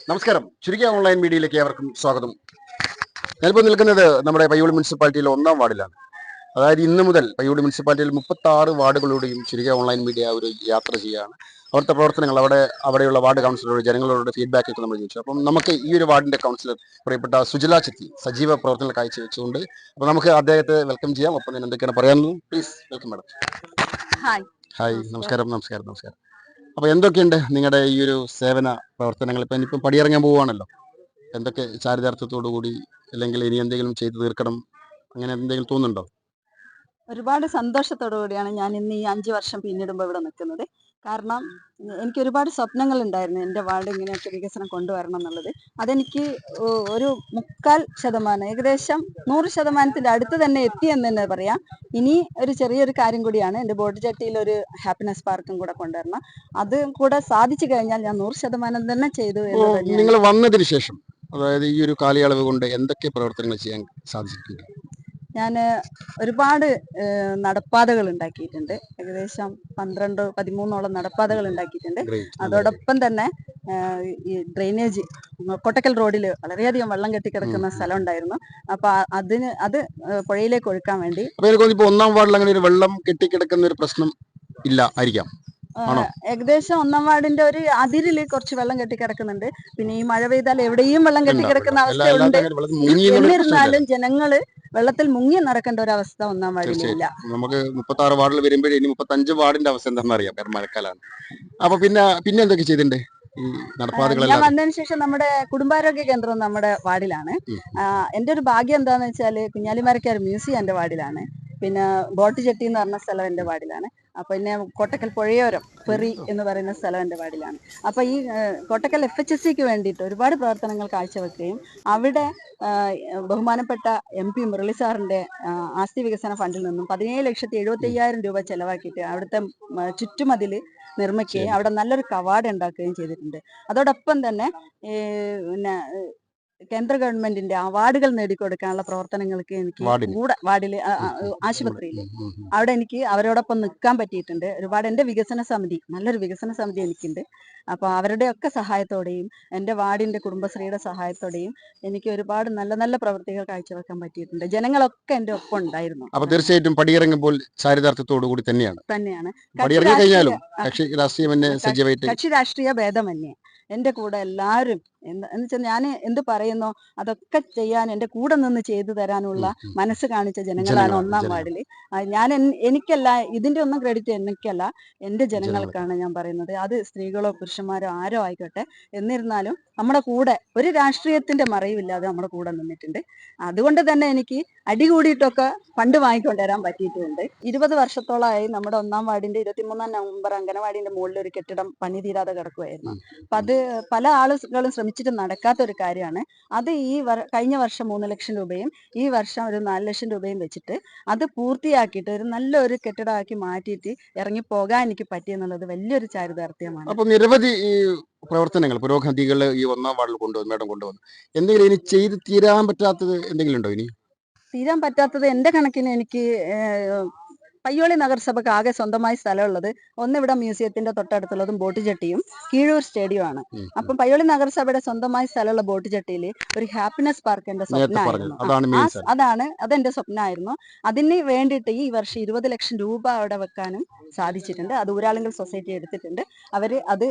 നമസ്കാരം. ചുരുക്കിയ ഓൺലൈൻ മീഡിയയിലേക്ക് ഏവർക്കും സ്വാഗതം. ഞാനിപ്പോൾ നിൽക്കുന്നത് നമ്മുടെ പയ്യോളി മുനിസിപ്പാലിറ്റിയിലെ 1-ാം വാർഡിലാണ്. അതായത് ഇന്ന് മുതൽ പയ്യോളി മുനിസിപ്പാലിറ്റിയിൽ 36 വാർഡുകളുടെയും ചുരുക്കിയ ഓൺലൈൻ മീഡിയ ഒരു യാത്ര ചെയ്യുകയാണ്. അവിടുത്തെ പ്രവർത്തനങ്ങൾ, അവിടെയുള്ള വാർഡ് കൗൺസിലറോട്, ജനങ്ങളോട് ഫീഡ്ബാക്ക് ഒക്കെ നമ്മൾ ചോദിച്ചു. അപ്പം നമുക്ക് ഈ ഒരു വാർഡിന്റെ കൗൺസിലർ പ്രിയപ്പെട്ട സുജല ചെത്തി സജീവ പ്രവർത്തനങ്ങൾ കാഴ്ചവെച്ചുകൊണ്ട് അപ്പോൾ നമുക്ക് അദ്ദേഹത്തെ വെൽക്കം ചെയ്യാം. ഒപ്പം തന്നെ എന്തൊക്കെയാണ് പറയാനുള്ളത്? Please welcome madam. ഹായ്, നമസ്കാരം. അപ്പോൾ എന്തൊക്കെയുണ്ട് നിങ്ങളുടെ ഈ ഒരു സേവന പ്രവർത്തനങ്ങൾ? ഇപ്പം പടിയിറങ്ങാൻ പോവുകയാണല്ലോ, എന്തൊക്കെ ചാരിതാർത്ഥ്യത്തോടു കൂടി, അല്ലെങ്കിൽ ഇനി എന്തെങ്കിലും ചെയ്തു തീർക്കണം, അങ്ങനെ എന്തെങ്കിലും തോന്നുന്നുണ്ടോ? ഒരുപാട് സന്തോഷത്തോടു കൂടിയാണ് ഞാൻ ഇന്ന് ഈ 5 വർഷം പിന്നിടുമ്പോൾ ഇവിടെ നിൽക്കുന്നത്. കാരണം എനിക്ക് ഒരുപാട് സ്വപ്നങ്ങൾ ഉണ്ടായിരുന്നു, എൻ്റെ വാർഡ് ഇങ്ങനെയൊക്കെ വികസനം കൊണ്ടുവരണം എന്നുള്ളത്. അതെനിക്ക് ഒരു 3/4%, ഏകദേശം 100%-ന്റെ അടുത്ത് തന്നെ എത്തിയെന്ന് തന്നെ പറയാം. ഇനി ഒരു ചെറിയൊരു കാര്യം കൂടിയാണ്, എൻ്റെ ബോട്ട് ചട്ടിയിൽ ഒരു ഹാപ്പിനെസ് പാർക്കും കൂടെ കൊണ്ടുവരണം. അത് കൂടെ സാധിച്ചു കഴിഞ്ഞാൽ ഞാൻ 100% തന്നെ ചെയ്തു. നിങ്ങൾ വന്നതിന് ശേഷം, അതായത് ഈ ഒരു കാലയളവ് കൊണ്ട് എന്തൊക്കെ പ്രവർത്തനങ്ങൾ ചെയ്യാൻ സാധിച്ചിട്ടുണ്ട്? ഞാൻ ഒരുപാട് നടപ്പാതകൾ ഉണ്ടാക്കിയിട്ടുണ്ട്. ഏകദേശം 12-13ഓളം നടപ്പാതകൾ ഉണ്ടാക്കിയിട്ടുണ്ട്. അതോടൊപ്പം തന്നെ ഈ ഡ്രെയിനേജ്, കൊട്ടക്കൽ റോഡിൽ വളരെയധികം വെള്ളം കെട്ടിക്കിടക്കുന്ന സ്ഥലം ഉണ്ടായിരുന്നു. അപ്പൊ അത് പുഴയിലേക്ക് ഒഴുക്കാൻ വേണ്ടി 1-ാം വാർഡിൽ അങ്ങനെ ഒരു വെള്ളം കെട്ടിക്കിടക്കുന്ന ഒരു പ്രശ്നം ഇല്ല ആയിരിക്കാം. ഏകദേശം 1-ാം വാർഡിന്റെ ഒരു അതിരില് കുറച്ച് വെള്ളം കെട്ടിക്കിടക്കുന്നുണ്ട്. പിന്നെ ഈ മഴ പെയ്താൽ എവിടെയും വെള്ളം കെട്ടിക്കിടക്കുന്ന അവസ്ഥയുണ്ട്. എന്നിരുന്നാലും ജനങ്ങള് വെള്ളത്തിൽ മുങ്ങി നടക്കേണ്ട ഒരു അവസ്ഥ 1-ാം വാർഡിലില്ല. നമുക്ക് 36 വാർഡിൽ വരുമ്പോഴേ ഇനി 35 വാർഡിന്റെ അവസ്ഥ എന്താണെന്ന് അറിയാം, കാരണം മഴക്കാലാണ്. അപ്പൊ പിന്നെ എന്തൊക്കെ ചെയ്തിട്ടുണ്ട്? ഞാൻ വന്നതിന് ശേഷം നമ്മുടെ കുടുംബാരോഗ്യ കേന്ദ്രം നമ്മുടെ വാർഡിലാണ്. എന്റെ ഒരു ഭാഗ്യം എന്താന്ന് വെച്ചാല് കുഞ്ഞാലിമരക്കാർ മ്യൂസിയം എന്റെ വാർഡിലാണ്. പിന്നെ ബോട്ട് ചെട്ടി എന്ന് പറഞ്ഞ സ്ഥലം എന്റെ വാർഡിലാണ്. പിന്നെ കൊട്ടക്കൽ പുഴയോരം പെറി എന്ന് പറയുന്ന സ്ഥലം എന്റെ വാർഡിലാണ്. അപ്പൊ ഈ കൊട്ടക്കൽ FHSCക്ക് വേണ്ടിയിട്ട് ഒരുപാട് പ്രവർത്തനങ്ങൾ കാഴ്ചവെക്കുകയും അവിടെ ബഹുമാനപ്പെട്ട MP മുരളി സാറിന്റെ ആസ്തി വികസന ഫണ്ടിൽ നിന്നും 17,75,000 രൂപ ചെലവാക്കിയിട്ട് അവിടുത്തെ ചുറ്റുമതില് നിർമ്മിക്കുകയും അവിടെ നല്ലൊരു കവാടം ഉണ്ടാക്കുകയും ചെയ്തിട്ടുണ്ട്. അതോടൊപ്പം തന്നെ പിന്നെ കേന്ദ്ര ഗവൺമെന്റിന്റെ അവാർഡുകൾ നേടിക്കൊടുക്കാനുള്ള പ്രവർത്തനങ്ങൾക്ക് എനിക്ക് കൂടെ വാർഡില് ആശുപത്രിയില് അവിടെ എനിക്ക് അവരോടൊപ്പം നിൽക്കാൻ പറ്റിയിട്ടുണ്ട്. ഒരുപാട് എന്റെ നല്ലൊരു വികസന സമിതി എനിക്കുണ്ട്. അപ്പൊ അവരുടെ ഒക്കെ സഹായത്തോടെയും എൻ്റെ വാർഡിന്റെ കുടുംബശ്രീയുടെ സഹായത്തോടെയും എനിക്ക് ഒരുപാട് നല്ല നല്ല പ്രവൃത്തികൾ കാഴ്ചവെക്കാൻ പറ്റിയിട്ടുണ്ട്. ജനങ്ങളൊക്കെ എൻ്റെ ഒപ്പം ഉണ്ടായിരുന്നു. അപ്പൊ തീർച്ചയായിട്ടും പടിയിറങ്ങുമ്പോൾ ചാരിതാർത്ഥ്യത്തോടു കൂടി തന്നെയാണ്. കക്ഷി രാഷ്ട്രീയ ഭേദമന്യേ എൻ്റെ കൂടെ എല്ലാവരും എന്നുവെച്ചാൽ ഞാൻ എന്ത് പറയുന്നോ അതൊക്കെ ചെയ്യാൻ എൻ്റെ കൂടെ നിന്ന് ചെയ്തു തരാനുള്ള മനസ്സ് കാണിച്ച ജനങ്ങളാണ് 1-ാം വാർഡിൽ. എനിക്കല്ല ഇതിന്റെ ഒന്നും ക്രെഡിറ്റ് എനിക്കല്ല, എൻ്റെ ജനങ്ങൾക്കാണ് ഞാൻ പറയുന്നത്. അത് സ്ത്രീകളോ പുരുഷന്മാരോ ആരോ ആയിക്കോട്ടെ, എന്നിരുന്നാലും നമ്മുടെ കൂടെ ഒരു രാഷ്ട്രീയത്തിന്റെ മറയുമില്ലാതെ നമ്മുടെ കൂടെ നിന്നിട്ടുണ്ട്. അതുകൊണ്ട് തന്നെ എനിക്ക് അടി കൂടിയിട്ടൊക്കെ ഫണ്ട് വാങ്ങിക്കൊണ്ടുവരാൻ പറ്റിയിട്ടുണ്ട്. 20 വർഷത്തോളമായി നമ്മുടെ 1-ാം വാർഡിന്റെ 23-ാം നമ്പർ അംഗനവാടിന്റെ മുകളിൽ ഒരു കെട്ടിടം പണി തീരാതെ കിടക്കുമായിരുന്നു. അപ്പൊ അത് പല ആളുകളും ശ്രമിച്ചിട്ട് നടക്കാത്ത ഒരു കാര്യമാണ്. അത് കഴിഞ്ഞ വർഷം 3 ലക്ഷം രൂപയും ഈ വർഷം ഒരു 4 ലക്ഷം രൂപയും വെച്ചിട്ട് അത് പൂർത്തിയാക്കിയിട്ട് ഒരു നല്ലൊരു കെട്ടിടമാക്കി മാറ്റിയിട്ട് ഇറങ്ങി പോകാൻ എനിക്ക് പറ്റിയെന്നുള്ളത് വലിയൊരു ചാരിതാർത്ഥ്യമാണ്. അപ്പൊ നിരവധി പ്രവർത്തനങ്ങൾ, പുരോഗതികൾ ഈ 1-ാം വാർഡിൽ കൊണ്ടുവന്നു. എന്തെങ്കിലും ഇനി ചെയ്ത് തീരാൻ പറ്റാത്തത് എന്തെങ്കിലും ഉണ്ടോ? ഇനി തീരാൻ പറ്റാത്തത് എൻ്റെ കണക്കിന് എനിക്ക് പയ്യോളി നഗരസഭയ്ക്ക് ആകെ സ്വന്തമായി സ്ഥലമുള്ളത് ഇവിടെ മ്യൂസിയത്തിന്റെ തൊട്ടടുത്തുള്ളതും ബോട്ട് ചട്ടിയും കീഴൂർ സ്റ്റേഡിയമാണ്. അപ്പം പയ്യോളി നഗരസഭയുടെ സ്വന്തമായി സ്ഥലമുള്ള ബോട്ട് ചട്ടിയിൽ ഒരു ഹാപ്പിനെസ് പാർക്ക് എന്റെ സ്വപ്നമായിരുന്നു. അതെന്റെ സ്വപ്നമായിരുന്നു. അതിന് വേണ്ടിയിട്ട് ഈ വർഷം 20 ലക്ഷം രൂപ അവിടെ വെക്കാനും സാധിച്ചിട്ടുണ്ട്. അത് ഊരാളുങ്കൽ സൊസൈറ്റി എടുത്തിട്ടുണ്ട്. അവര് അത്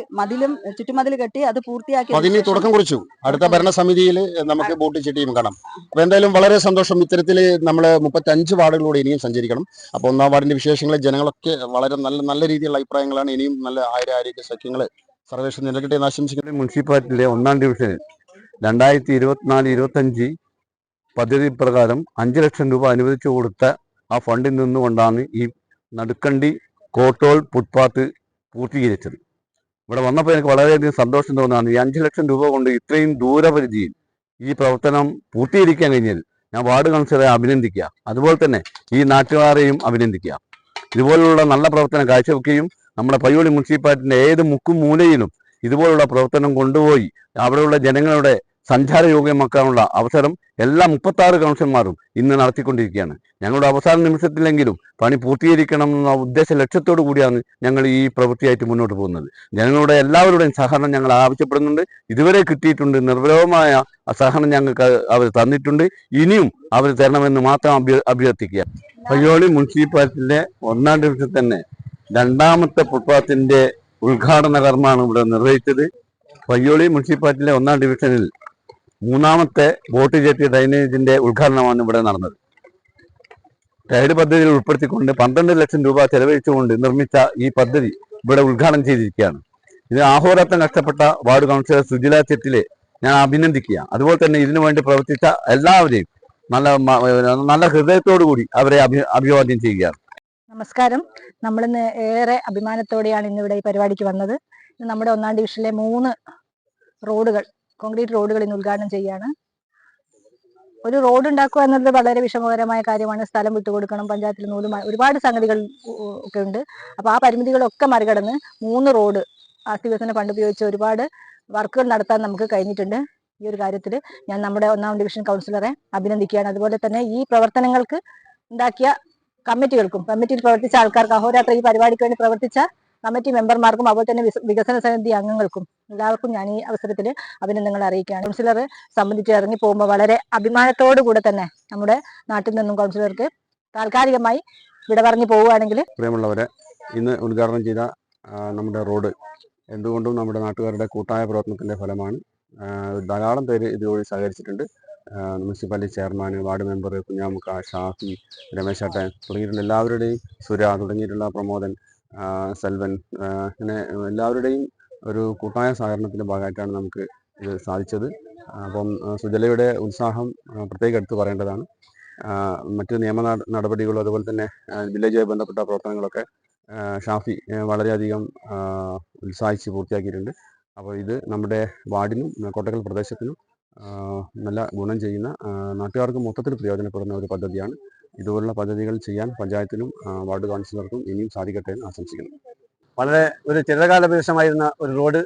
ചുറ്റുമതിൽ കെട്ടി അത് പൂർത്തിയാക്കി തുടക്കം കുറിച്ചു. അടുത്ത ഭരണസമിതിയിൽ നമുക്ക് ബോട്ട് ചട്ടിയും കാണാം. അപ്പൊ എന്തായാലും വളരെ സന്തോഷം. ഇത്തരത്തിൽ നമ്മള് 35 വാർഡുകളിലൂടെ ഇനിയും സഞ്ചരിക്കണം. അപ്പൊ 1-ാം വാർഡിന്റെ വിശേഷങ്ങൾ ജനങ്ങളൊക്കെ വളരെ നല്ല രീതിയിലുള്ള അഭിപ്രായങ്ങളാണ്. ഇനിയും നല്ല ആരോഗ്യ സഖ്യങ്ങള് സർവേഷൻ നിലനിൽക്കട്ടെ എന്ന് ആശംസിക്കുന്നത്. മുനിസിപ്പാലിറ്റിയിലെ 1-ാം ഡിവിഷനിൽ 2024-25 പദ്ധതി പ്രകാരം 5 ലക്ഷം രൂപ അനുവദിച്ചു കൊടുത്ത ആ ഫണ്ടിൽ നിന്നുകൊണ്ടാണ് ഈ നടുക്കണ്ടി കോട്ടോൾ ഫുട്പാത്ത് പൂർത്തീകരിച്ചത്. ഇവിടെ വന്നപ്പോൾ എനിക്ക് വളരെയധികം സന്തോഷം തോന്നുകയാണ്. ഈ 5 ലക്ഷം രൂപ കൊണ്ട് ഇത്രയും ദൂരപരിധിയിൽ ഈ പ്രവർത്തനം പൂർത്തീകരിക്കാൻ കഴിഞ്ഞാൽ ഞാൻ വാർഡ് കൗൺസിലറെ അഭിനന്ദിക്കുക. അതുപോലെ തന്നെ ഈ നാട്ടുകാരെയും അഭിനന്ദിക്കുക. ഇതുപോലുള്ള നല്ല പ്രവർത്തനം കാഴ്ചവെക്കുകയും നമ്മുടെ പയ്യോളി മുനിസിപ്പാലിറ്റിന്റെ ഏത് മുക്കും മൂലയിലും ഇതുപോലുള്ള പ്രവർത്തനം കൊണ്ടുപോയി അവിടെയുള്ള ജനങ്ങളുടെ സഞ്ചാരയോഗ്യമാക്കാനുള്ള അവസരം എല്ലാ 36 കൗൺസിലർമാരും ഇന്ന് നടത്തിക്കൊണ്ടിരിക്കുകയാണ്. ഞങ്ങളുടെ അവസാന നിമിഷത്തിലെങ്കിലും പണി പൂർത്തീകരിക്കണം എന്ന ഉദ്ദേശ ലക്ഷ്യത്തോടു കൂടിയാണ് ഞങ്ങൾ ഈ പ്രവൃത്തിയായിട്ട് മുന്നോട്ട് പോകുന്നത്. ജനങ്ങളുടെ എല്ലാവരുടെയും സഹകരണം ഞങ്ങൾ ആവശ്യപ്പെടുന്നുണ്ട്. ഇതുവരെ കിട്ടിയിട്ടുണ്ട്. നിർവിലോപമായ സഹകരണം ഞങ്ങൾക്ക് അവർ തന്നിട്ടുണ്ട്. ഇനിയും അവർ തരണമെന്ന് മാത്രം അഭ്യർത്ഥിക്കുക. പയ്യോളി മുനിസിപ്പാലിറ്റിയിലെ 1-ാം ഡിവിഷനിൽ തന്നെ 2ാമത്തെ ഫുട്പാത്തിന്റെ ഉദ്ഘാടന കർമ്മമാണ് ഇവിടെ നിർവഹിച്ചത്. പയ്യോളി മുനിസിപ്പാലിറ്റിയിലെ 1-ാം ഡിവിഷനിൽ 3ാമത്തെ ബോട്ട് ജെട്ടി ഡ്രൈനേജിന്റെ ഉദ്ഘാടനമാണ് ഇവിടെ നടന്നത്. ടൈഡ് പദ്ധതിയിൽ ഉൾപ്പെടുത്തിക്കൊണ്ട് 12 ലക്ഷം രൂപ ചെലവഴിച്ചുകൊണ്ട് നിർമ്മിച്ച ഈ പദ്ധതി ഇവിടെ ഉദ്ഘാടനം ചെയ്തിരിക്കുകയാണ്. ഇത് ആഹോരാത്രം കഷ്ടപ്പെട്ട വാർഡ് കൗൺസിലർ സുജില ചെട്ടിലെ ഞാൻ അഭിനന്ദിക്കുക. അതുപോലെ തന്നെ ഇതിനു വേണ്ടി പ്രവർത്തിച്ച എല്ലാവരെയും നല്ല ഹൃദയത്തോടു കൂടി അവരെ അഭിവാദ്യം ചെയ്യുകയാണ്. നമസ്കാരം. നമ്മളിന്ന് ഏറെ അഭിമാനത്തോടെയാണ് ഇന്നിവിടെ ഈ പരിപാടിക്ക് വന്നത്. നമ്മുടെ 1-ാം ഡിവിഷനിലെ 3 റോഡുകൾ, കോൺക്രീറ്റ് റോഡുകൾ ഇന്ന് ഉദ്ഘാടനം ചെയ്യുകയാണ്. ഒരു റോഡ് ഉണ്ടാക്കുക എന്നത് വളരെ വിഷമകരമായ കാര്യമാണ്. സ്ഥലം വിട്ടുകൊടുക്കണം, പഞ്ചായത്തിൽ ഒരുപാട് സംഗതികൾ ഒക്കെ ഉണ്ട്. അപ്പോൾ ആ പരിമിതികളൊക്കെ മറികടന്ന് 3 റോഡ് ആസ്തി വികസന ഫണ്ട് ഉപയോഗിച്ച് ഒരുപാട് വർക്കുകൾ നടത്താൻ നമുക്ക് കഴിഞ്ഞിട്ടുണ്ട്. ഈ ഒരു കാര്യത്തിൽ ഞാൻ നമ്മുടെ 1-ാം ഡിവിഷൻ കൗൺസിലറെ അഭിനന്ദിക്കുകയാണ്. അതുപോലെ തന്നെ ഈ പ്രവർത്തനങ്ങൾക്ക് ഉണ്ടാക്കിയ കമ്മിറ്റിയിൽ പ്രവർത്തിച്ച ആൾക്കാർക്ക്, അഹോരാത്രം ഈ പരിപാടിക്ക് വേണ്ടി പ്രവർത്തിച്ച കമ്മിറ്റി മെമ്പർമാർക്കും അതുപോലെ തന്നെ വികസന സമിതി അംഗങ്ങൾക്കും എല്ലാവർക്കും ഞാൻ ഈ അവസരത്തിൽ അഭിനന്ദനങ്ങൾ അറിയിക്കുകയാണ്. കൗൺസിലർ സംബന്ധിച്ച് ഇറങ്ങി പോകുമ്പോൾ വളരെ അഭിമാനത്തോടു കൂടെ തന്നെ നമ്മുടെ നാട്ടിൽ നിന്നും കൗൺസിലർക്ക് താൽക്കാലികമായി വിട പറഞ്ഞു പോവുകയാണെങ്കിൽ. പ്രിയമുള്ളവരെ, ഇന്ന് ഉദ്ഘാടനം ചെയ്ത നമ്മുടെ റോഡ് എന്തുകൊണ്ടും നമ്മുടെ നാട്ടുകാരുടെ കൂട്ടായ പ്രവർത്തനത്തിന്റെ ഫലമാണ്. ധാരാളം പേര് ഇതുവഴി സഹകരിച്ചിട്ടുണ്ട്. മുനിസിപ്പാലിറ്റി ചെയർമാൻ, വാർഡ് മെമ്പർ, കുഞ്ഞാമുക്ക, ഷാഫി, രമേശ് ചേട്ടൻ തുടങ്ങിയിട്ടുള്ള എല്ലാവരുടെയും, സുര തുടങ്ങിയിട്ടുള്ള പ്രമോദൻ, സെൽവൻ, അങ്ങനെ എല്ലാവരുടെയും ഒരു കൂട്ടായ സഹകരണത്തിൻ്റെ ഭാഗമായിട്ടാണ് നമുക്ക് ഇത് സാധിച്ചത്. അപ്പം സുജലയുടെ ഉത്സാഹം പ്രത്യേകം എടുത്തു പറയേണ്ടതാണ്. മറ്റ് നിയമ നടപടികളും അതുപോലെ തന്നെ വില്ലേജുമായി ബന്ധപ്പെട്ട പ്രവർത്തനങ്ങളൊക്കെ ഷാഫി വളരെയധികം ഉത്സാഹിച്ച് പൂർത്തിയാക്കിയിട്ടുണ്ട്. അപ്പോൾ ഇത് നമ്മുടെ വാർഡിനും കോട്ടക്കൽ പ്രദേശത്തിനും നല്ല ഗുണം ചെയ്യുന്ന, നാട്ടുകാർക്ക് മൊത്തത്തിൽ പ്രയോജനപ്പെടുന്ന ഒരു പദ്ധതിയാണ്. ഇതുപോലുള്ള പദ്ധതികൾ ചെയ്യാൻ പഞ്ചായത്തിനും വാർഡ് കൗൺസിലർക്കും ഇനിയും സാധിക്കട്ടെ എന്ന് ആശംസിക്കുന്നു. വളരെ ഒരു ചിരകാല പ്രദേശമായിരുന്ന ഒരു റോഡ്,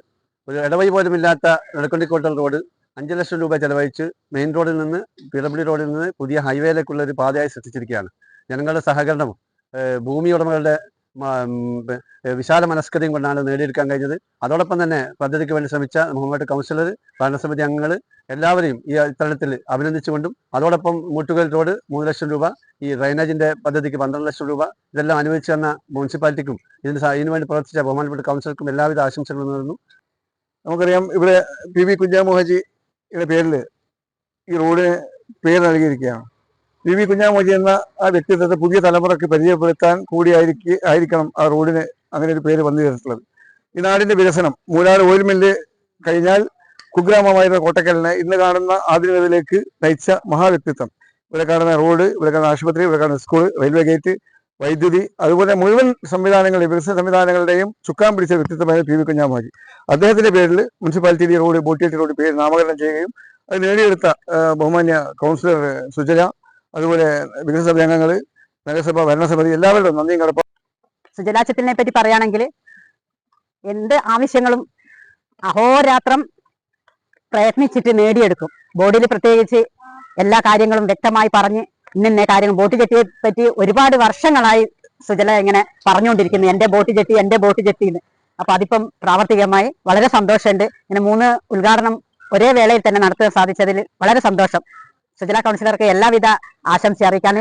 ഒരു ഇടവഴി പോലുമില്ലാത്ത നെടുക്കൊണ്ടിക്കോട്ടൽ റോഡ് 5 ലക്ഷം രൂപ ചെലവഴിച്ച് മെയിൻ റോഡിൽ നിന്ന് PW റോഡിൽ നിന്ന് പുതിയ ഹൈവേയിലേക്കുള്ള ഒരു പാതയായി സൃഷ്ടിച്ചിരിക്കുകയാണ്. ജനങ്ങളുടെ സഹകരണവും ഭൂമി ഉടമകളുടെ വിശാല മനസ്കതയും കൊണ്ടാണ് നേടിയെടുക്കാൻ കഴിഞ്ഞത്. അതോടൊപ്പം തന്നെ പദ്ധതിക്ക് വേണ്ടി ശ്രമിച്ച മുഹമ്മദ് കൗൺസിലർ, ഭരണസമിതി അംഗങ്ങൾ എല്ലാവരെയും ഈ തലത്തിൽ അഭിനന്ദിച്ചുകൊണ്ടും, അതോടൊപ്പം മുട്ടുകൽ റോഡ് 3 ലക്ഷം രൂപ, ഈ ഡ്രൈനേജിന്റെ പദ്ധതിക്ക് 12 ലക്ഷം രൂപ, ഇതെല്ലാം അനുവദിച്ചു തന്ന മുനിസിപ്പാലിറ്റിക്കും ഇതിനു വേണ്ടി പ്രവർത്തിച്ച ബഹുമാനപ്പെട്ട കൗൺസിലർക്കും എല്ലാവിധ ആശംസകളും നേരുന്നു. നമുക്കറിയാം, ഇവിടെ PV കുഞ്ഞാമോഹജിയുടെ പേരിൽ ഈ റോഡിന് പേര് നൽകിയിരിക്കുകയാണ്. PV കുഞ്ഞാമോഹജി എന്ന ആ വ്യക്തിത്വത്തെ പുതിയ തലമുറയ്ക്ക് പരിചയപ്പെടുത്താൻ കൂടി ആയിരിക്കണം ആ റോഡിന് അങ്ങനെ ഒരു പേര് വന്നു ചേർത്തിട്ടുള്ളത്. ഈ നാടിന്റെ വികസനം, മൂലാർ ഓയിൽ മില്ല് കഴിഞ്ഞാൽ കുഗ്രാമമായിരുന്ന കോട്ടക്കലിനെ ഇന്ന് കാണുന്ന ആധുനികതയിലേക്ക് നയിച്ച മഹാവ്യക്തിത്വം. ഇവിടെ കാണുന്ന റോഡ്, ഇവിടെ കാണുന്ന ആശുപത്രി, ഇവിടെ കാണുന്ന സ്കൂൾ, റെയിൽവേ ഗേറ്റ്, വൈദ്യുതി, അതുപോലെ മുഴുവൻ സംവിധാനങ്ങളുടെയും വികസന സംവിധാനങ്ങളുടെയും ചുക്കാൻ പിടിച്ച വ്യക്തിത്വമായ PV കുഞ്ഞാമോഹജി. അദ്ദേഹത്തിന്റെ പേരിൽ മുനിസിപ്പാലിറ്റി റോഡ്, ബോട്ടിയെട്ടി റോഡ് പേര് നാമകരണം ചെയ്യുകയും അത് നേടിയെടുത്ത ബഹുമാന്യ കൗൺസിലർ സുജല, അതുപോലെ വികസന സമിതി അംഗങ്ങൾ, നഗരസഭ ഭരണസമിതി എല്ലാവരുടെയും നന്ദിയും കടപ്പാടും. സുജല ചെട്ടിലിനെ പറ്റി പറയുകയാണെങ്കിൽ എന്ത് ആവശ്യങ്ങളും അഹോരാത്രം പ്രയത്നിച്ചിട്ട് നേടിയെടുക്കും. ബോർഡിൽ പ്രത്യേകിച്ച് എല്ലാ കാര്യങ്ങളും വ്യക്തമായി പറഞ്ഞ് ഇന്ന കാര്യങ്ങൾ, ബോട്ട് ജെട്ടിയെ പറ്റി ഒരുപാട് വർഷങ്ങളായി സുജല ഇങ്ങനെ പറഞ്ഞുകൊണ്ടിരിക്കുന്നു, എന്റെ ബോട്ട് ജെട്ടിന്ന്. അപ്പൊ അതിപ്പം പ്രാവർത്തികമായി വളരെ സന്തോഷമുണ്ട്. ഇങ്ങനെ 3 ഉദ്ഘാടനം ഒരേ വേളയിൽ തന്നെ നടത്താൻ സാധിച്ചതിൽ വളരെ സന്തോഷം. സുജല കൗൺസിലർക്ക് എല്ലാവിധ ആശംസ അറിയിക്കാൻ